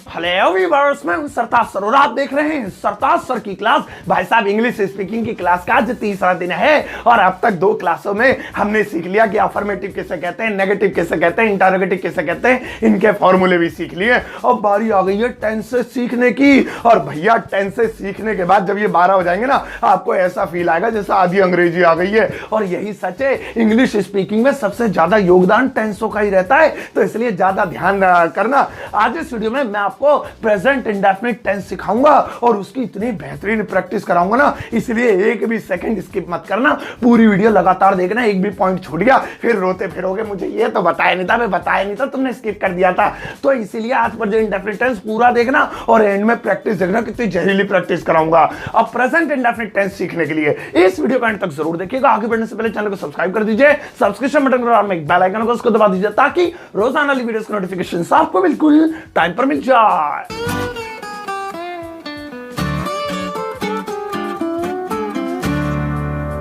Hello viewers, मैं हूं सरताज sir और आप देख रहे हैं सरताज सर की क्लास। भाई साहब, इंग्लिश स्पीकिंग की क्लास का आज तीसरा दिन है और अब तक 2 क्लासों में हमने सीख लिया कि अफर्मेटिव किसे कहते हैं, नेगेटिव किसे कहते हैं, इंटरोगेटिव किसे कहते हैं, इनके फॉर्मूले भी सीख लिए। अब बारी आ गई है टेंसेस सीखने की। और भैया, टेंसेस सीखने के बाद जब ये 12 हो जाएंगे ना, आपको ऐसा फील आएगा जैसे आधी अंग्रेजी आ गई है। और यही सच है, इंग्लिश स्पीकिंग में सबसे ज्यादा योगदान टेंसों का ही रहता है, तो इसलिए ज्यादा ध्यान करना। आज इस वीडियो में मैं आपको प्रेजेंट इंडेफिनिट टेंस सिखाऊंगा और उसकी इतनी बेहतरीन प्रैक्टिस कराऊंगा ना, इसलिए एक भी सेकंड स्किप मत करना, पूरी वीडियो लगातार देखना। एक भी पॉइंट छूट गया फिर रोते फिरोगे, मुझे ये तो बताया नहीं था, मैं बताया नहीं था, तुमने स्किप कर दिया था। तो इसीलिए आज प्रेजेंट इंडेफिनिट टेंस पूरा देखना और एंड में प्रैक्टिस देखना, कितनी जहरीली प्रैक्टिस कराऊंगा। अब प्रेजेंट इंडेफिनिट टेंस सीखने के लिए इस वीडियो का एंड तक जरूर देखिएगा। आगे बढ़ने से पहले चैनल को सब्सक्राइब कर दीजिए, सब्सक्रिप्शन बटन को एक बेल आइकन को उसको दबा दीजिए ताकि रोजाना वाली वीडियोस की नोटिफिकेशन आपको बिल्कुल टाइम पर मिल जाए।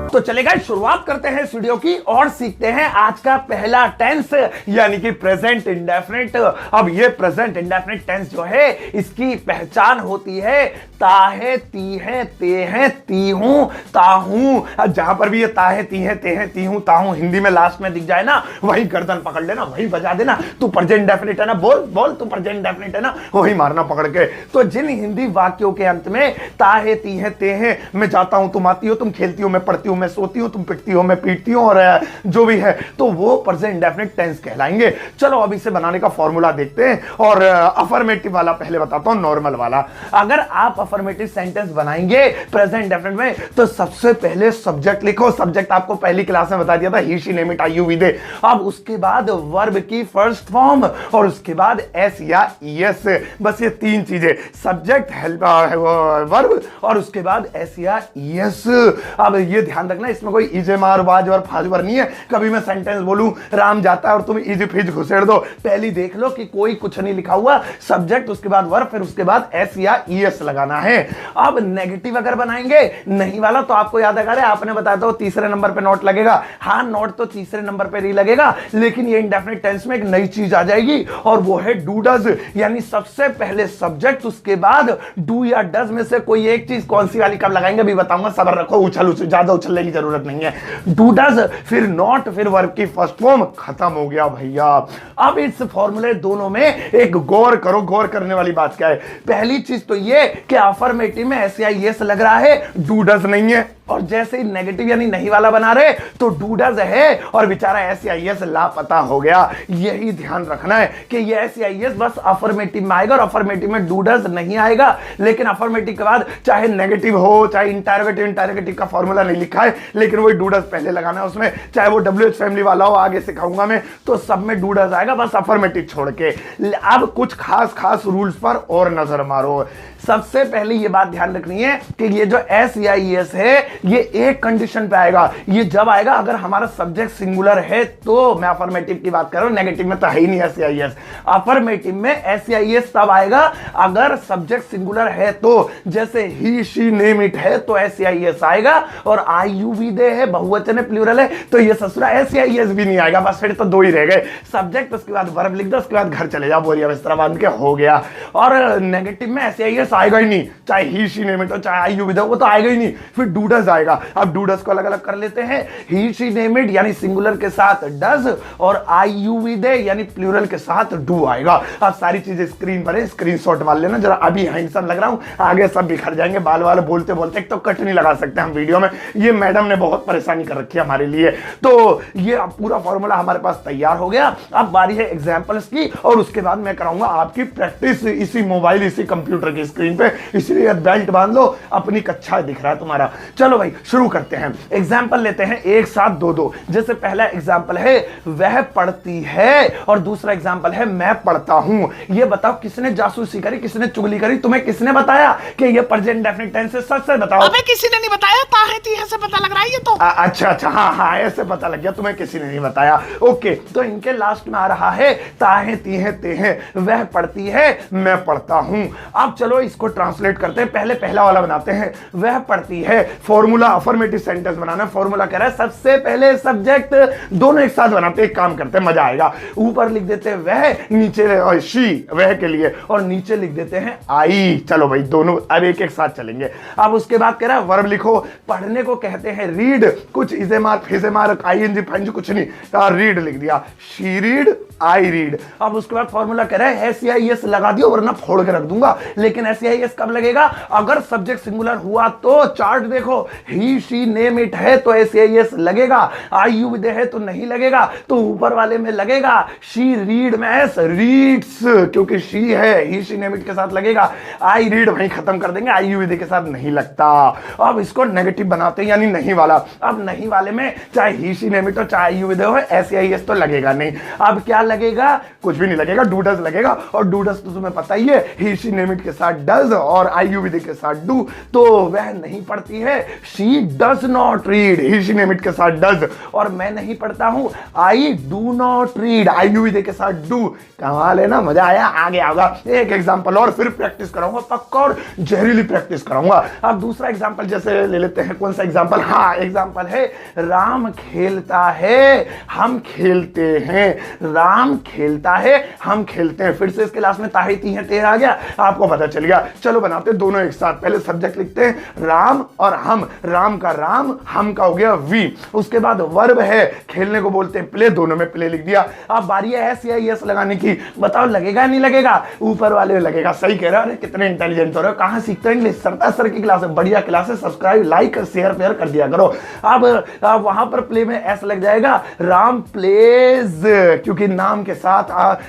तो चलेगा, शुरुआत करते हैं इस वीडियो की और सीखते हैं आज का पहला टेंस, यानी कि प्रेजेंट इंडेफिनिट। अब ये प्रेजेंट इंडेफिनिट टेंस जो है, इसकी पहचान होती है ताहे, ती है, ते हैं, ती हूं, ताहूं। जहां पर भी ये ताहे, ती है, ते हैं, ती हूं, ताहूं हिंदी में लास्ट में दिख जाए ना, वही गर्दन पकड़ लेना, वही बजा देना। तू प्रेजेंट इंडेफिनिट है ना, बोल बोल, तू प्रेजेंट इंडेफिनिट है ना, वही मारना पकड़ के। तो जिन हिंदी वाक्यों के अंत में ताहे, ती है, ते हैं, मैं जाता हूं, तुम आती हो, तुम खेलती हो, मैं पढ़ती हूं, मैं सोती हूं, तुम पिटती हो, मैं पीटती हूं, और जो भी है, तो वो प्रेजेंट इंडेफिनिट टेंस कहलाएंगे। चलो अब इसे बनाने का फॉर्मूला देखते हैं। और अफर्मेटिव वाला पहले बताता हूं, नॉर्मल वाला। अगर आप अफर्मेटिव सेंटेंस बनाएंगे प्रेजेंट इंडेफिनिट में, तो सबसे पहले सब्जेक्ट लिखो। सब्जेक्ट आपको पहली क्लास में बता दिया था, he, she, name, it, I, you, we, they. अब उसके बाद वर्ब की फर्स्ट फॉर्म और उसके बाद एस या ईएस। बस ये 3 चीजें, सब्जेक्ट, हेल्प, वर्ब और उसके बाद एस या ईएस। अब ये ध्यान रखना, इसमें कोई इजे, मार, वाज और फाजवर नहीं है। कभी मैं सेंटेंस बोलूं राम जाता है और तुम इजी फिज घुसेड़ दो, पहली देख लो कि कोई कुछ नहीं लिखा हुआ, सब्जेक्ट, उसके बाद वर्ब, फिर उसके बाद एस या ईएस लगाना है। अब नेगेटिव अगर बनाएंगे, नहीं वाला, तो आपको याद है, आपने बताया तो तीसरे नंबर पे नोट लगेगा। हाँ, नोट तो तीसरे नंबर पे नहीं लगेगा, लेकिन ये इंडेफिनिट टेंस में एक नई चीज आ जाएगी और वो है डू डज। यानी सबसे पहले सब्जेक्ट, उसके बाद डू या डज में से कोई एक चीज, कौन सी वाली कब लगाएंगे अभी बताऊंगा, सब्र रखो, उछल ज्यादा उछलने की जरूरत नहीं है। डू डज, फिर नॉट, फिर वर्ब की फर्स्ट फॉर्म, खत्म हो गया भैया। अब इस फॉर्मूले दोनों में एक गौर करो। गौर करने वाली बात क्या है? पहली चीज तो ये कि अफर्मेटिव में एस या ईएस लग रहा है, डू डज नहीं है। और जैसे ही नेगेटिव यानी नहीं वाला बना रहे तो डू डज है और बेचारा एस या ईएस लापता हो गया। यही ध्यान रखना है कि ये एस या ईएस बस अफर्मेटिव में आएगा और अफर्मेटिव में डू डज नहीं आएगा। लेकिन अफर्मेटिव के बाद चाहे नेगेटिव हो, चाहे इंटरोगेटिव का फॉर्मूला नहीं लिखा है, लेकिन वही डू डज पहले लगाना है उसमें, चाहे वो WH फैमिली वाला हो, आगे सिखाऊंगा मैं, तो सब में डू डज आएगा, बस अफर्मेटिव छोड़ के। अब कुछ खास रूल्स पर और नजर मारो। सबसे पहले ये बात ध्यान रखनी है कि ये जो एस या ईएस है, ये एक कंडीशन पे आएगा। ये जब आएगा अगर हमारा सब्जेक्ट सिंगुलर है, तो मैं अफर्मेटिव की बात कर रहा हूं, नेगेटिव में तो है ही नहीं एस या ईएस। अफर्मेटिव में एस या ईएस तब आएगा अगर सब्जेक्ट सिंगुलर है, तो जैसे ही, शी, नेम, इट है तो एस या ईएस आएगा, और आई, यू, वी, दे है, बहुवचन है, प्लूरल है, तो ये ससुरा एस या ईएस भी नहीं आएगा। बस फिर तो 2 ही रह गए, सब्जेक्ट, उसके बाद वर्ब लिख दो, उसके बाद घर चले जाओ, बोरिया बिस्तरा बांध के, हो गया। और नेगेटिव में एस या ईएस आएगा ही नहीं, चाहे ही, शी, नेम, इट हो, चाहे आई, यू, वी, दे, वो तो आएगा ही नहीं। फिर डू डज आएगा। अब डू डज को अलग अलग कर लेते हैं। ही, शी, नेम, इट यानी सिंगुलर के साथ डज, और आई, यू, वी, दे यानी प्लूरल के साथ डू आएगा। अब सारी चीजें स्क्रीन पर है, स्क्रीनशॉट मार लेना जरा। अभी हैंडसम लग रहा हूं, आगे सब बिखर जाएंगे, बाल वाले बोलते बोलते, एक तो कट नहीं लगा सकते हम वीडियो में, ये मैडम ने बहुत परेशानी कर रखी है हमारे लिए। तो ये पूरा फॉर्मूला हमारे पास तैयार हो गया। अब बारी है एग्जांपल्स की, और उसके बाद मैं कराऊंगा आपकी प्रैक्टिस इसी मोबाइल, इसी कंप्यूटर की स्क्रीन पे, इसलिए बेल्ट बांध लो, अपनी कक्षा दिख रहा है तुम्हारा। चलो भाई शुरू करते हैं। एग्जाम्पल लेते हैं एक साथ 2-2। जैसे पहला एग्जाम्पल है वह पढ़ती है, और दूसरा एग्जाम्पल है मैं पढ़ता हूं। ये बताओ किसने जासूसी करी, किसने चुगली करी, तुम्हें किसने बताया कि ये प्रेजेंट इंडेफिनिट टेंस है? सच से बताओ। अबे किसी ने नहीं बताया, ताहे तीहे से पता लग रहा है ये तो। अच्छा, हाँ, ऐसे पता लग गया, तुम्हें किसी ने नहीं बताया। ओके, तो इनके लास्ट में आ रहा है ताहे, तीहे, ते हैं, वह पढ़ती है, मैं पढ़ता हूं। अब चलो इसको ट्रांसलेट करते हैं। पहले पहला वाला बनाते हैं, वह पढ़ती है। फॉर्मूला फॉर्मूला अफर्मेटिव सेंटेंस बनाना है। फॉर्मूला कह रहा है सबसे पहले सब्जेक्ट दोनों एक साथ बनाते हैं, एक काम करते हैं, मजा आएगा। ऊपर लिख देते हैं वह, नीचे शी वह के लिए, और नीचे लिख देते हैं आई। चलो भाई दोनों अब एक एक साथ चलेंगे। अब उसके बाद कह रहा है वर्ब लिखो। पढ़ने को कहते हैं रीड, कुछ इसे मार्क फिसे मार्क आईएनजी फाइंजी कुछ नहीं, रीड लिख दिया, शी रीड आई रीड। अब उसके बाद फॉर्मूला कह रहा है SEIS लगा दियो वरना फोड़ के रख दूंगा। लेकिन SEIS कब लगेगा? अगर सब्जेक्ट सिंगुलर हुआ तो चार्ट देखो, ही शी नेम इट है तो SEIS लगेगा, आई यू विद है तो नहीं लगेगा, तो ऊपर वाले में लगेगा। शी रीड में एस रीड्स, क्योंकि शी है, ही शी नेम इट के साथ लगेगा। आई रीड वहीं खत्म कर देंगे, आई यू विद के साथ नहीं लगता। अब इसको नेगेटिव बनाते हैं, यानी नहीं वाला। अब नहीं वाले में चाहे ही शी नेम इट हो चाहे आई यू विद हो, SEIS तो लगेगा नहीं। अब क्या लगेगा? कुछ भी नहीं लगेगा, डू डज लगेगा। और डू डज तो तुम्हें पता ही है, ही शी नेम इट के साथ डज और आई यू विद के साथ डू, तो वह नहीं पढ़ती है, she does not read, he she name it के साथ डज। और मैं नहीं पढ़ता हूं, I do not read, I you with के साथ डू। कमाल है ना, मजा आया। आगे आगा एक एग्जांपल और फिर प्रैक्टिस कराऊंगा पक्का, और जहरीली प्रैक्टिस कराऊंगा। अब दूसरा एग्जांपल जैसे ले लेते हैं, कौन सा एग्जांपल? हाँ, एग्जांपल है राम खेलता है हम खेलते हैं, राम खेलता है हम खेलते हैं। फिर से इसके लास्ट में ताही ती है ते आ गया, आपको पता चल गया। चलो बनाते हैं दोनों एक साथ। पहले सब्जेक्ट लिखते हैं राम और हम, राम का राम, हम का हो गया वी। उसके बाद वर्ब है, खेलने को बोलते हैं प्ले, दोनों में प्ले लिख दिया। अब बारी है SEIS लगाने की, बताओ लगेगा नहीं लगेगा? ऊपर वाले में लगेगा। सही कह रहे हो, कितने इंटेलिजेंट हो रहे हो, कहां सीखते हो इंग्लिश? सरता सर की क्लास है, बढ़िया क्लास है, सब्सक्राइब लाइक शेयर फेयर कर दिया करो। अब वहां पर प्ले में एस लग जाएगा, राम प्लेज, क्योंकि नाम के साथ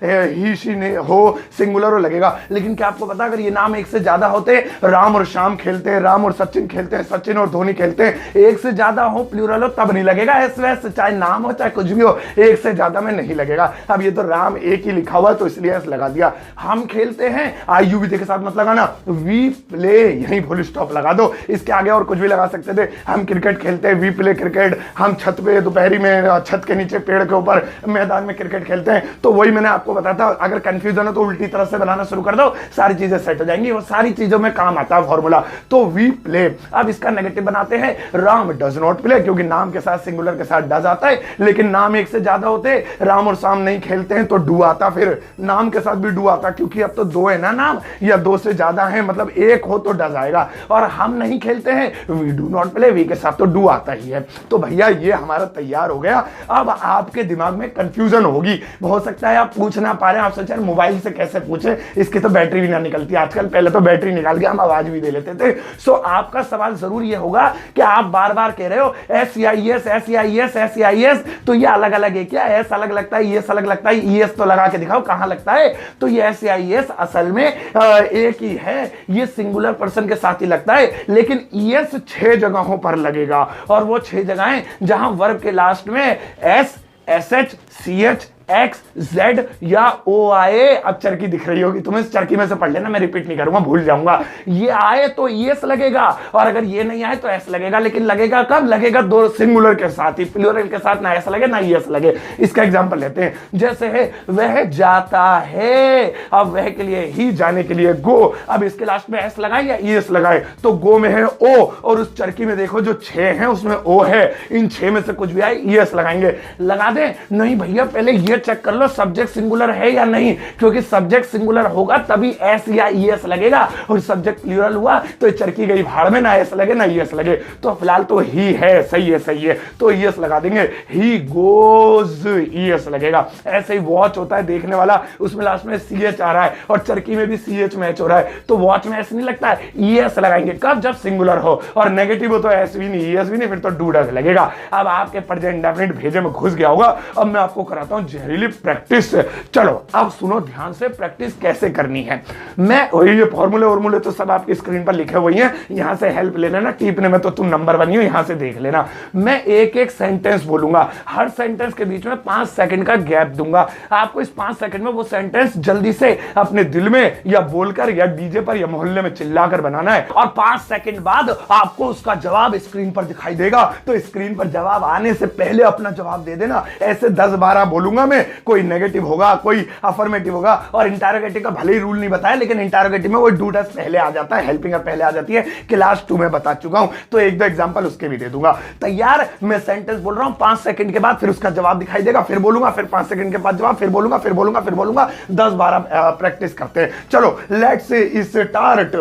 ही शी ने हो सिंगुलर हो लगेगा। लेकिन क्या आपको पता, अगर ये नाम एक से ज्यादा होते, राम और श्याम खेलते हैं, राम और सचिन खेलते हैं, सचिन और धोनी खेलते हैं, एक से ज्यादा हो प्लूरल हो तब नहीं लगेगा एस वैस, चाहे नाम हो चाहे कुछ भी हो, एक से ज्यादा में नहीं लगेगा। अब ये तो राम एक ही लिखा हुआ तो इसलिए एस लगा दिया। हम खेलते हैं, आई यू वी के साथ मत लगाना, वी प्ले यहीं फुल स्टॉप लगा दो। इसके आगे और कुछ भी लगा सकते थे। हम क्रिकेट खेलते हैं, वी प्ले क्रिकेट। हम छत पे दोपहरी में छत के नीचे पेड़ के ऊपर मैदान में क्रिकेट खेलते हैं। तो वही मैंने आपको बताया था, अगर कंफ्यूजन हो तो उल्टी तरह से बनाना शुरू कर दो, सारी चीजें सेट हो जाएंगी। वो सारी चीजों में काम आता है फॉर्मूला। तो वी प्ले। अब इसका नेगेटिव बनाते हैं, राम डज नॉट प्ले, क्योंकि नाम के साथ सिंगुलर के साथ डज आता है, लेकिन नाम एक से ज्यादा होते, राम और श्याम नहीं खेलते हैं तो डू आता, फिर नाम के साथ भी डू आता, क्योंकि अब तो दो है ना नाम, या दो से ज्यादा है, मतलब एक हो तो डज आएगा। और हम नहीं खेलते हैं, we do not play, we के साथ तो डू आता ही है। तो भैया ये हमारा तैयार हो गया। अब आपके दिमाग में कंफ्यूजन होगी, हो सकता है आप पूछ ना पा रहे हैं, आप सोच रहे मोबाइल से कैसे पूछे, इसकी तो बैटरी भी ना निकलती आजकल, पहले तो बैटरी निकाल के हम आवाज भी दे लेते थे। सो आपका सवाल जरूर ये होगा कि आप बार बार कह रहे हो SEIS SEIS SEIS, तो ये अलग अलग है क्या? एस अलग लगता है, ये अलग लगता है, ES तो लगा के दिखाओ कहां लगता है। तो ये SEIS असल में एक ही है, ये सिंगुलर पर्सन के साथ ही लगता है, लेकिन ES 6 जगहों पर लगेगा, और वो 6 जगहें जहां वर्ब के लास्ट में S SH CH X Z या OI। अब चरकी दिख रही होगी तुम्हें, चरकी में से पढ़ लेना, मैं रिपीट नहीं करूंगा, भूल जाऊंगा। ये आए तो ES लगेगा, और अगर ये नहीं आए तो S लगेगा। लेकिन लगेगा कब? लगेगा दो सिंगुलर के साथ ही, प्लूरल के साथ ना S लगे ना ES लगे। इसका एग्जांपल लेते हैं, जैसे है वह जाता है, अब वह के लिए ही, जाने के लिए गो। अब इसके लास्ट में S लगाए या ES लगाए, तो गो में है O, और उस चरकी में देखो जो 6 है उसमें O है, इन 6 में से कुछ भी आए ES लगाएंगे। लगा दे? नहीं भैया, पहले ये चेक कर लो सब्जेक्ट सिंगुलर है या नहीं, क्योंकि सब्जेक्ट सिंगुलर होगा तभी S या ES लगेगा, और सब्जेक्ट प्लूरल हुआ तो चरकी गई भाड़ में, ना S लगे ना ES लगे। तो फिलहाल तो ही है, सही है सही है, तो ES लगा देंगे। ही गोज, ES लगेगा। ऐसे ही वॉच होता है देखने वाला, उसमें लास्ट में CH आ रहा है और चरकी में भी CH मैच हो रहा है, तो वॉच में S नहीं लगता है, ES लगाएंगे। कब? जब सिंगुलर हो, और नेगेटिव हो तो S भी नहीं ES भी नहीं, फिर तो डू डज लगेगा। अब आपके प्रेजेंट इंडेफिनिट भेजे में घुस गया होगा। अब मैं आपको कराता हूं जहरीली प्रैक्टिस। चलो अब सुनो ध्यान से, प्रैक्टिस कैसे करनी है। मैं ये फॉर्मूले तो सब आपकी स्क्रीन पर लिखे हुए हैं, यहां से हेल्प ले लेना, टीपने में तो तुम नंबर बनी हो, यहां से देख लेना। मैं एक एक सेंटेंस बोलूंगा, हर सेंटेंस के बीच में 5 सेकंड का गैप दूंगा। आपको इस 5 सेकंड में वो सेंटेंस जल्दी से अपने दिल में या बोलकर या डीजे पर या मोहल्ले में चिल्लाकर बनाना है, और 5 सेकंड बाद आपको उसका जवाब स्क्रीन पर दिखाई देगा। तो स्क्रीन पर जवाब आने से पहले अपना जवाब दे देना। ऐसे 10-12 बोलूंगा में कोई नेगेटिव होगा, कोई अफर्मेटिव होगा। और इंटरोगेटिव का भले ही रूल नहीं बताया, लेकिन इंटरोगेटिव में वो डू डस पहले आ जाता है, हेल्पिंग पहले आ जाती है। क्लास 2 में बता चुका हूं, तो एक दो एग्जांपल उसके भी दे दूंगा। तैयार? मैं सेंटेंस बोल रहा हूं, 5 सेकंड के बाद फिर उसका जवाब दिखाई देगा, फिर बोलूंगा, फिर 5 सेकंड के बाद जवाब, फिर बोलूंगा, फिर बोलूंगा, फिर बोलूंगा। 10-12 प्रैक्टिस करते हैं। चलो लेट्स स्टार्ट।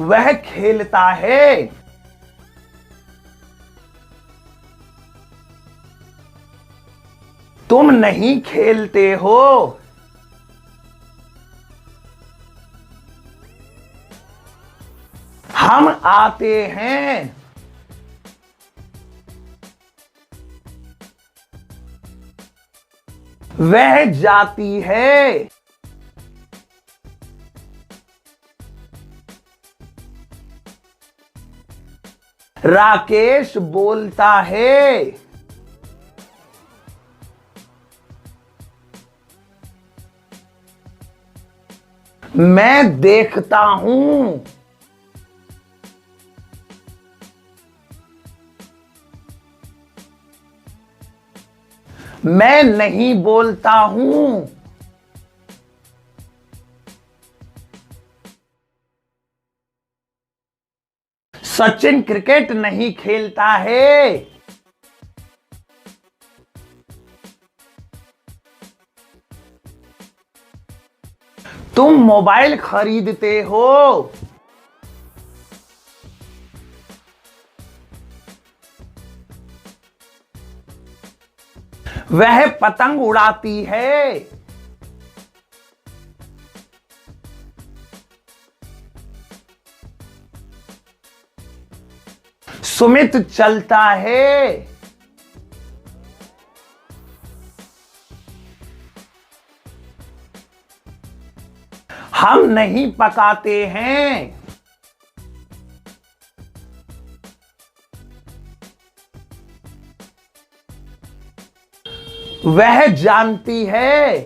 वह खेलता है, तुम नहीं खेलते हो। हम आते हैं, वह जाती है। राकेश बोलता है, मैं देखता हूं। मैं नहीं बोलता हूं। सचिन क्रिकेट नहीं खेलता है। तुम मोबाइल खरीदते हो। वह पतंग उड़ाती है। सुमित चलता है। हम नहीं पकाते हैं। वह जानती है।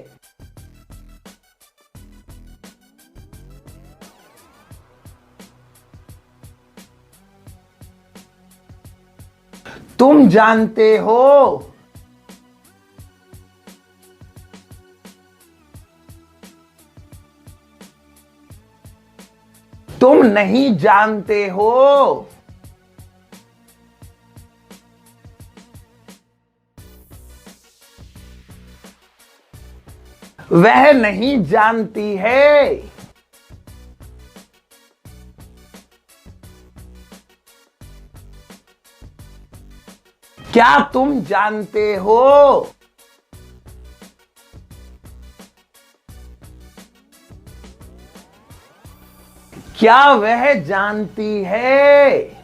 तुम जानते हो। तुम नहीं जानते हो। वह नहीं जानती है। क्या तुम जानते हो? क्या वह जानती है?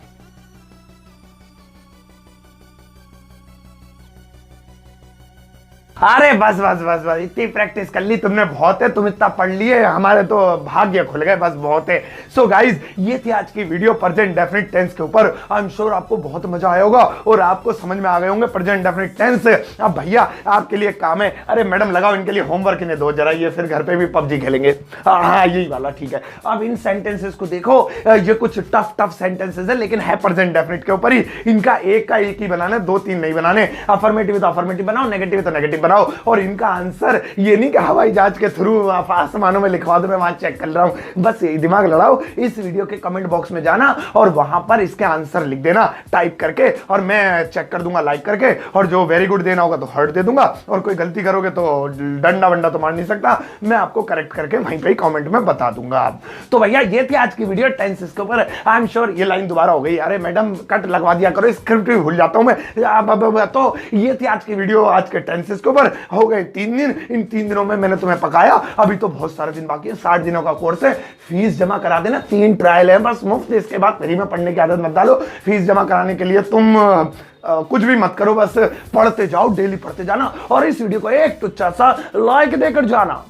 अरे बस बस बस बस, इतनी प्रैक्टिस कर ली तुमने, बहुत है। तुम इतना पढ़ लिए, हमारे तो भाग्य खुल गए, बस बहुत है। सो गाइज, ये थी आज की वीडियो प्रेजेंट डेफिनिट टेंस के ऊपर। आई एम श्योर आपको बहुत मजा आया होगा और आपको समझ में आ गए होंगे प्रेजेंट डेफिनिट टेंस। अब भैया आपके लिए काम है, अरे मैडम लगाओ इनके लिए होमवर्क इन्हें दो जरा, ये फिर घर पे भी पबजी खेलेंगे। हाँ यही वाला, ठीक है। अब इन सेंटेंसेस को देखो, ये कुछ टफ टफ सेंटेंसेस है, लेकिन है प्रेजेंट डेफिनिट के ऊपर ही। इनका एक का एक ही बनाना, 2-3 नहीं बनाने। अफर्मेटिव तो अफर्मेटिव बनाओ, नेगेटिव तो नेगेटिव बनाओ। और इनका आंसर ये नहीं कि हवाई जहाज के थ्रू आसमानों में लिखवा दो, मैं वहां चेक कर रहा हूं। बस दिमाग लड़ाओ, इस वीडियो के कमेंट बॉक्स में जाना और वहां पर इसके आंसर लिख देना टाइप करके, और मैं चेक कर दूंगा लाइक करके। और जो वेरी गुड देना होगा तो हार्ट दे दूंगा, और कोई गलती करोगे तो डंडा वंडा तो मार नहीं सकता, मैं आपको करेक्ट करके वहीं पे कमेंट में बता दूंगा। तो भैया ये थी आज की वीडियो टेंसेस के ऊपर। आई एम श्योर ये लाइन दोबारा हो गई, अरे मैडम कट लगवा दिया करो, स्क्रिप्ट भी भूल जाता हूं मैं। तो ये थी आज की वीडियो, आज के टेंसेस के ऊपर। हो गए 3 दिन, इन 3 दिनों में मैंने तुम्हें पकाया। अभी तो बहुत सारे दिन बाकी है, 60 दिनों का कोर्स है। फीस जमा करा देना, 3 ट्रायल है बस मुफ्त, इसके बाद फ्री में पढ़ने की आदत मत डालो। फीस जमा कराने के लिए तुम कुछ भी मत करो, बस पढ़ते जाओ, डेली पढ़ते जाना, और इस वीडियो को एक टुच्चा सा लाइक देकर जाना।